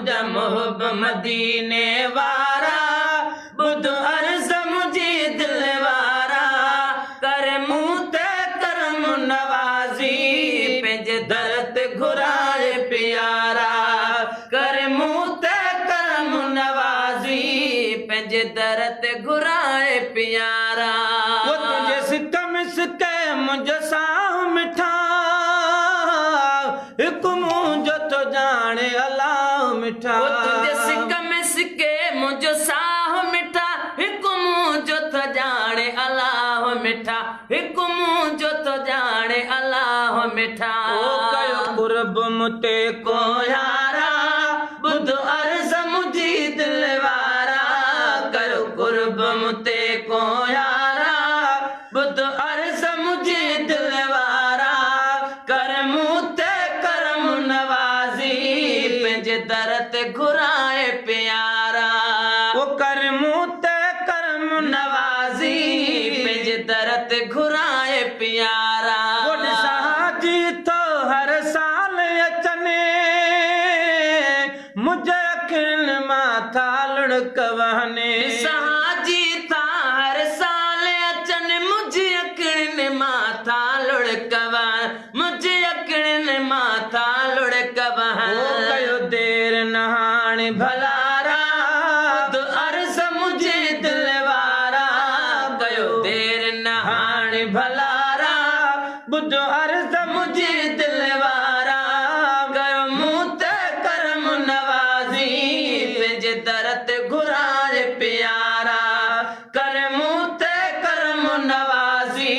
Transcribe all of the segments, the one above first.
मुझा मुहब मदीने वारा बुध अर्ज़ मुझी दिल वारा कर मुँह ते करम नवाज़ी पंहिंजे दर ते घुराए प्यारा कर मुँह ते करम नवाज़ी पंहिंजे दर ते घुराए प्यारा वो तुझे सिक मिसके मुझे साह मिठा हिक मुंहिंजो तो जाने अलाह मिठा वो तुझे सिक मिसके मुझे साह मिठा हिक मुंहिंजो तो जाने अलाह मिठा हिक मुंहिंजो तो जाने अलाह मिठा ओ कयो कुर्ब मुते को यारा बुध अर्ज़ मुझी दिल वारा कयो कुर्ब मुते को यारा बुध अर्ज़ मुझी दिल वारा कर मुँह ते करम नवाज़ी पंहिंजे दर ते घुराए प्यारा वो कर मुँह ते करम नवाज़ी पंहिंजे दर ते घुराए प्यारा वो ॾिसां थो हर साल अचने मुझे अखियुनि मां था लुढ़क वहने सहाजी था हर साल अचनि मुझे अखियुनि मां था लुढ़क वहन मुझे अखियुनि मां था लुढ़क वहन ओ कयो देर न हाणे भलारा बुध अर्ज़ मुझे दिल वारा कयो देर न हाणे भलारा बुध अर्ज़ मुझे दिल वारा कयो मुँह ते करम नवाज़ी पंहिंजे दर ते घुराए प्यारा कर मुँह ते करम नवाज़ी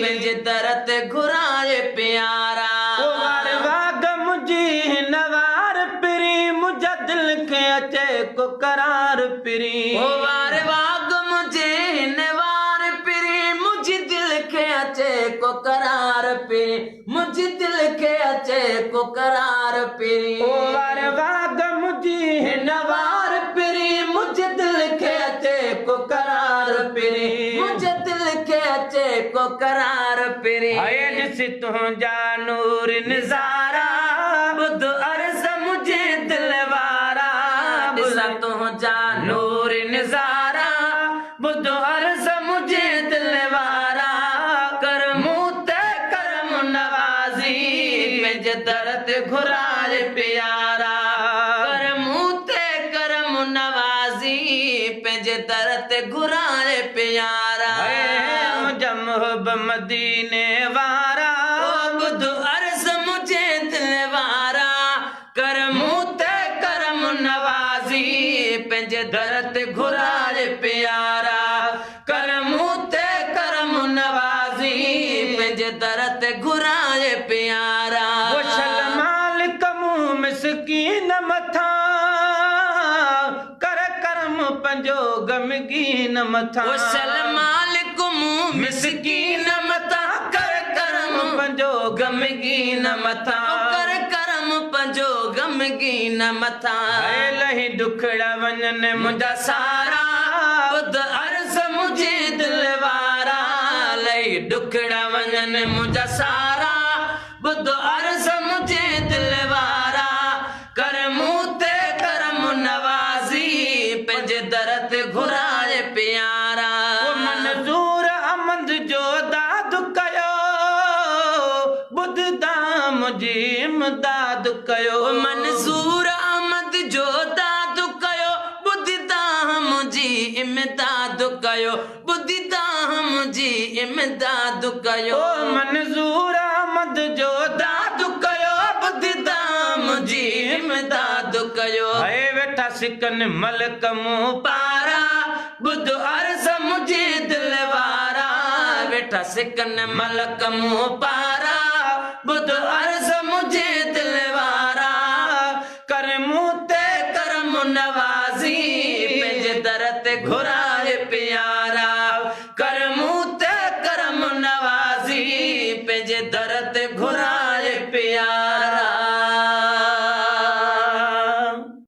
पंहिंजे दर ते घुराए प्यारा ओ वार वाग मुझी हिन वार पिरी मुझा दिल खे अचे को करार पिरी ओ वार वाग मुझे हिन वार पिरी मुझी दिल खे अचे को करार पिरी मुझी दिल खे अचे को करार पिरी ओ वार वाग मुझी हिन वार पिरी मुझे दिल खे अचे को करार पिरी मुझे दिल खे अचे को करार पिरी हाय ॾिस तुंहिंजा नूर निज़ारा बुध अर्ज़ मुझे दिल वारा ॾिसां तुंहिंजा नूर निज़ारा बुध अर्ज़ मुझे दिल वारा कर मुँह ते करम नवाज़ी पंहिंजे दर ते घुराए प्यारा कर मुँह ते करम नवाज़ी पंहिंजे दर ते घुराए प्यारा मुझा मुहब मदीने वारा बुध अर्ज़ मुझे दिल वारा कर मुँह ते करम नवाज़ी पंहिंजे दर ते घुराए प्यारा कर मुँह ते करम नवाज़ी पंहिंजे दर ते घुराए प्यारा वो छल मालिक मुँह मिसकीन मथा कर करम पंहिंजो गमगीन मथा वो छल मालिक मुँह मिसकीन मथा कर करम पंहिंजो गमगीन मथा कर करम पंहिंजो गमगीन मथा लही दुखड़ा वञनि मुंहिंजा सारा बुध अर्ज़ मुझे दिल वारा लही दुखड़ा वञनि मुंहिंजा सारा बुध अर्ज़ मुझे दिल वारा कर मुँह ते करम नवाज़ी पंहिंजे दर ते घुराए प्यारा मंज़ूर अहमद जो दाद कयो बुध दाम जी इमदाद कयो मंज़ूर अहमद जो दाद कयो बुध दाम जी इमदाद कयो बुध दाम जी इमदाद कयो मंज़ूर अहमद जो दाद कयो बुध दाम जी इमदाद कयो है वेठा सिकन मलक मुँह पारा बुध अर्ज़ मुझे दिल वारा वेठा सिकन मलक मुँह पारा बुध अर्ज़ मुझे दिल वारा कर मुँह ते करम नवाज़ी पंहिंजे दर ते घुराए प्यारा